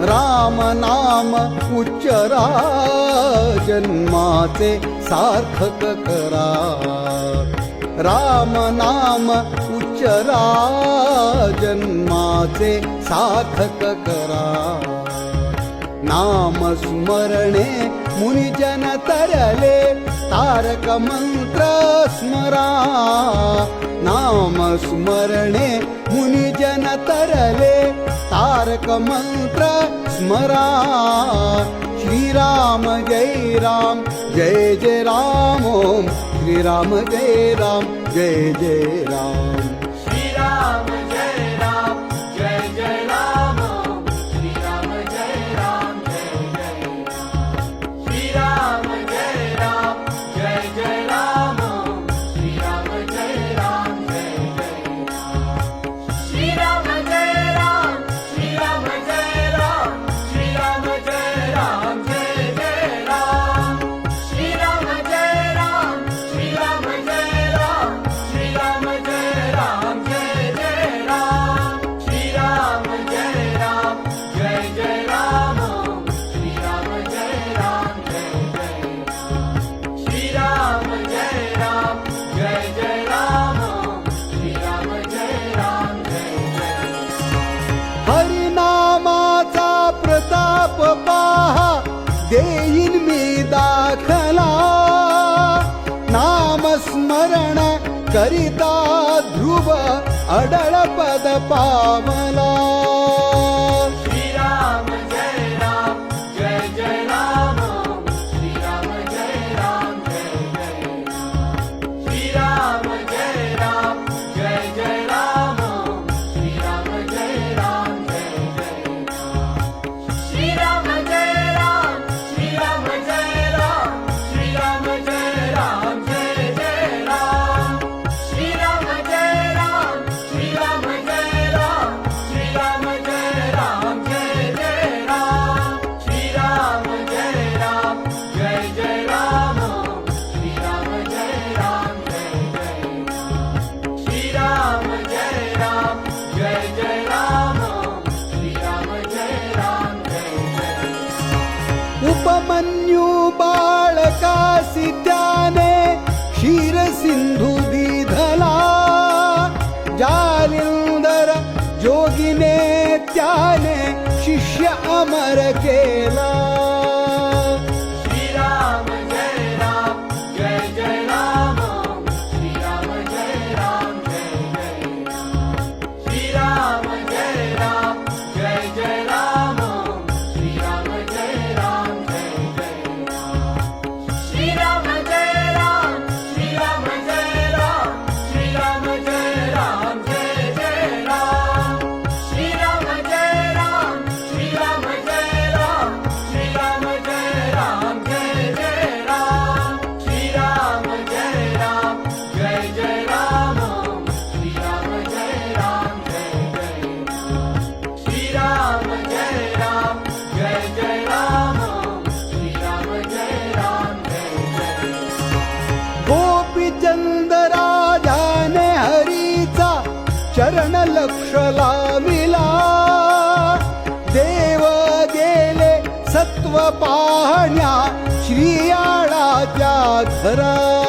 राम नाम उच्चरा जन्माचे सार्थक करा राम नाम उच्चरा जन्माचे सार्थक करा नाम स्मरणे मुनिजन तरले तारक मंत्र स्मरा नाम स्मरणे मुनिजन तरले तारक मंत्र स्मरा श्रीराम जय राम जय जय राम ओम श्रीराम जय राम जय जय राम श्रीराम जय राम जय जय राम श्रीराम जय राम जय जय राम श्रीराम जय राम जय जय राम श्रीराम जय राम जय जय राम श्रीराम जय राम श्रीराम जय राम श्रीराम जय राम जय जय राम श्रीराम जय राम श्रीराम जय राम श्रीराम जय राम जय जय राम श्रीराम जय राम जय जय राम श्रीराम जय राम जय जय राम श्रीराम जय राम जय जय राम श्रीराम जय राम जय जय हरिनामाचा प्रताप पहा देईन मी दाखला नाम स्मरण करिता ध्रुव अडळ पद पावला श्रीराम जय राम जय जय राम श्रीराम जय राम जय जय राम श्रीराम जय राम जय जय राम श्रीराम जय राम जय जय राम श्रीराम जय राम श्रीराम जय राम श्रीराम जय राम जय जय राम श्रीराम जय राम श्रीराम जय राम श्रीराम जय राम जय जय राम श्रीराम जय राम जय जय राम श्रीराम जय राम जय जय राम श्रीराम जय राम जय जय राम श्रीराम जय राम जय जय उपमन्यू बाळकासी त्याने क्षीर सिंधू दिधला जालिंदर जोगिने त्याने शिष्य अमर केला श्रीराम जय राम जय जय राम श्रीराम जय राम जय जय राम श्रीराम जय राम जय जय राम श्रीराम जय राम जय जय राम श्रीराम जय राम श्रीराम जय राम श्रीराम जय राम जय जय राम श्रीराम जय राम श्रीराम जय राम श्रीराम जय राम जय जय राम श्रीराम जय राम जय जय राम श्रीराम जय राम जय जय राम श्रीराम जय राम जय जय राम श्रीराम जय राम जय जय गोपीचंद राजाने हरीचा चरण लक्ष लाविला देव गेले सत्व पाहण्या श्रीयाळाच्या घरा